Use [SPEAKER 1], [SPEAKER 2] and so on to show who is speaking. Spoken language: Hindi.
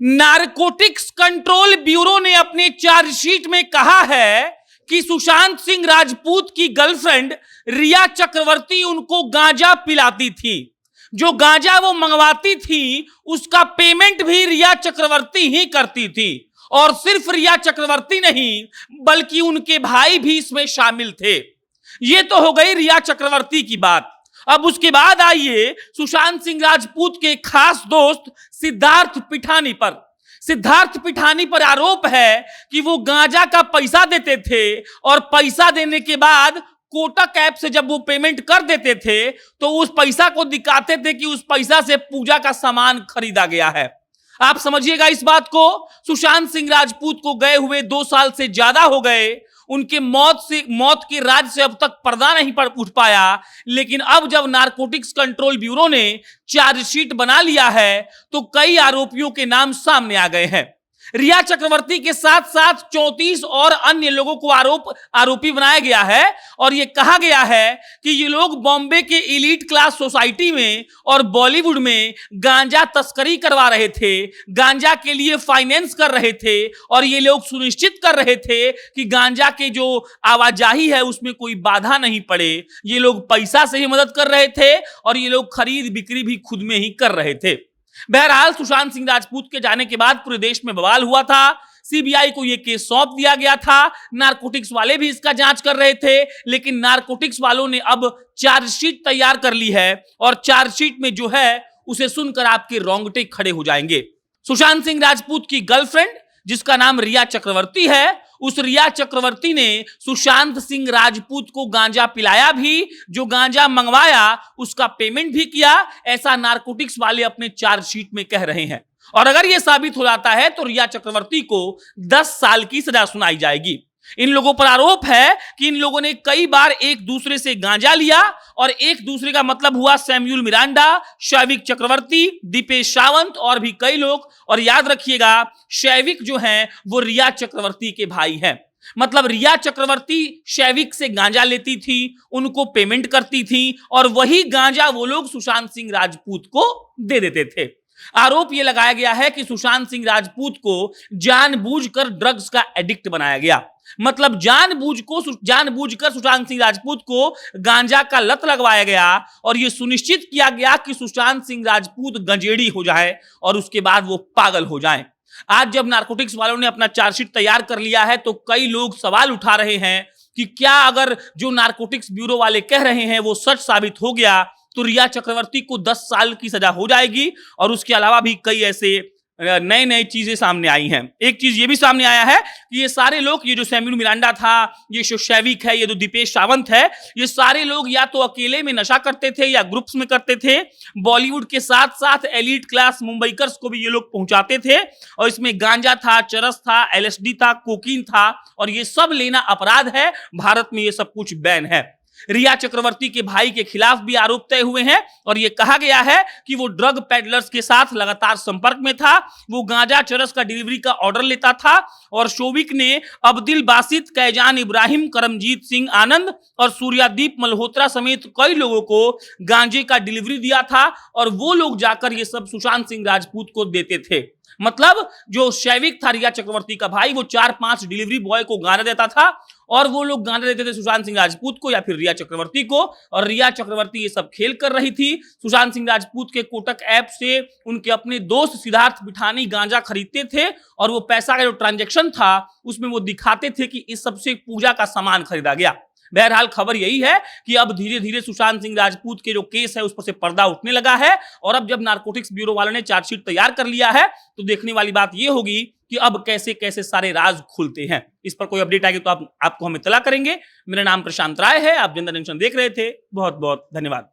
[SPEAKER 1] नारकोटिक्स कंट्रोल ब्यूरो ने अपने चार्जशीट में कहा है कि सुशांत सिंह राजपूत की गर्लफ्रेंड रिया चक्रवर्ती उनको गांजा पिलाती थी। जो गांजा वो मंगवाती थी उसका पेमेंट भी रिया चक्रवर्ती ही करती थी। और सिर्फ रिया चक्रवर्ती नहीं बल्कि उनके भाई भी इसमें शामिल थे। ये तो हो गई रिया चक्रवर्ती की बात। अब उसके बाद आइए सुशांत सिंह राजपूत के खास दोस्त सिद्धार्थ पिठानी पर। सिद्धार्थ पिठानी पर आरोप है कि वो गांजा का पैसा देते थे और पैसा देने के बाद कोटक ऐप से जब वो पेमेंट कर देते थे तो उस पैसा को दिखाते थे कि उस पैसा से पूजा का सामान खरीदा गया है। आप समझिएगा इस बात को। सुशांत सिंह राजपूत को गए हुए 2 साल से ज्यादा हो गए। उनके मौत के राज से अब तक पर्दा नहीं उठ पाया। लेकिन अब जब नारकोटिक्स कंट्रोल ब्यूरो ने चार्जशीट बना लिया है तो कई आरोपियों के नाम सामने आ गए हैं। रिया चक्रवर्ती के साथ साथ 34 और अन्य लोगों को आरोपी बनाया गया है। और यह कहा गया है कि ये लोग बॉम्बे के एलीट क्लास सोसाइटी में और बॉलीवुड में गांजा तस्करी करवा रहे थे, गांजा के लिए फाइनेंस कर रहे थे और ये लोग सुनिश्चित कर रहे थे कि गांजा के जो आवाजाही है उसमें कोई बाधा नहीं पड़े। ये लोग पैसा से ही मदद कर रहे थे और ये लोग खरीद बिक्री भी खुद में ही कर रहे थे। बहरहाल सुशांत सिंह राजपूत के जाने के बाद पूरे देश में बवाल हुआ था। सीबीआई को यह केस सौंप दिया गया था। नारकोटिक्स वाले भी इसका जांच कर रहे थे, लेकिन नारकोटिक्स वालों ने अब चार्जशीट तैयार कर ली है और चार्जशीट में जो है उसे सुनकर आपके रोंगटे खड़े हो जाएंगे। सुशांत सिंह राजपूत की गर्लफ्रेंड जिसका नाम रिया चक्रवर्ती है, उस रिया चक्रवर्ती ने सुशांत सिंह राजपूत को गांजा पिलाया भी, जो गांजा मंगवाया उसका पेमेंट भी किया, ऐसा नारकोटिक्स वाले अपने चार्जशीट में कह रहे हैं। और अगर यह साबित हो जाता है तो रिया चक्रवर्ती को 10 साल की सजा सुनाई जाएगी। इन लोगों पर आरोप है कि इन लोगों ने कई बार एक दूसरे से गांजा लिया और एक दूसरे का मतलब हुआ सैमुअल मिरांडा, शैविक चक्रवर्ती, दीपेश सावंत और भी कई लोग। और याद रखिएगा शैविक जो हैं वो रिया चक्रवर्ती के भाई हैं। मतलब रिया चक्रवर्ती शैविक से गांजा लेती थी, उनको पेमेंट करती थी और वही गांजा वो लोग सुशांत सिंह राजपूत को दे देते थे। आरोप यह लगाया गया है कि सुशांत सिंह राजपूत को जानबूझकर ड्रग्स का एडिक्ट बनाया गया। मतलब जानबूझकर सुशांत सिंह राजपूत को गांजा का लत लगवाया गया और यह सुनिश्चित किया गया कि सुशांत सिंह राजपूत गंजेड़ी हो जाए और उसके बाद वो पागल हो जाए। आज जब नारकोटिक्स वालों ने अपना चार्जशीट तैयार कर लिया है तो कई लोग सवाल उठा रहे हैं कि क्या अगर जो नारकोटिक्स ब्यूरो वाले कह रहे हैं वो सच साबित हो गया तो रिया चक्रवर्ती को 10 साल की सजा हो जाएगी। और उसके अलावा भी कई ऐसे नए चीजें सामने आई हैं। एक चीज ये भी सामने आया है कि ये सारे लोग, ये जो सैमुअल मिरांडा था, ये जो शैविक है, ये जो दीपेश सावंत है, ये सारे लोग या तो अकेले में नशा करते थे या ग्रुप्स में करते थे। बॉलीवुड के साथ साथ एलीट क्लास मुंबईकर्स को भी ये लोग पहुंचाते थे और इसमें गांजा था, चरस था, LSD था, कोकीन था और ये सब लेना अपराध है। भारत में ये सब कुछ बैन है। रिया चक्रवर्ती के भाई के खिलाफ भी आरोप तय हुए हैं और यह कहा गया है कि वो ड्रग पेडलर्स के साथ लगातार संपर्क में था। वो गांजा चरस का डिलीवरी का ऑर्डर लेता था और शोविक ने अब्दुल बासित, कैजान इब्राहिम, करमजीत सिंह आनंद और सूर्यादीप मल्होत्रा समेत कई लोगों को गांजे का डिलीवरी दिया था और वो लोग जाकर ये सब सुशांत सिंह राजपूत को देते थे। मतलब जो शैविक था रिया चक्रवर्ती का भाई, वो 4-5 डिलीवरी बॉय को गांजा देता था और वो लोग गांजा देते थे सुशांत सिंह राजपूत को या फिर रिया चक्रवर्ती को। और रिया चक्रवर्ती ये सब खेल कर रही थी। सुशांत सिंह राजपूत के कोटक ऐप से उनके अपने दोस्त सिद्धार्थ पिठानी गांजा खरीदते थे और वो पैसा का जो ट्रांजैक्शन था उसमें वो दिखाते थे कि इस सबसे पूजा का सामान खरीदा गया। बहरहाल खबर यही है कि अब धीरे धीरे सुशांत सिंह राजपूत के जो केस है उस पर से पर्दा उठने लगा है और अब जब नारकोटिक्स ब्यूरो वालों ने चार्जशीट तैयार कर लिया है तो देखने वाली बात यह होगी कि अब कैसे कैसे सारे राज खुलते हैं। इस पर कोई अपडेट आएगी तो आपको हम इत्तला करेंगे। मेरा नाम प्रशांत राय है, आप जनता जंक्शन देख रहे थे। बहुत बहुत धन्यवाद।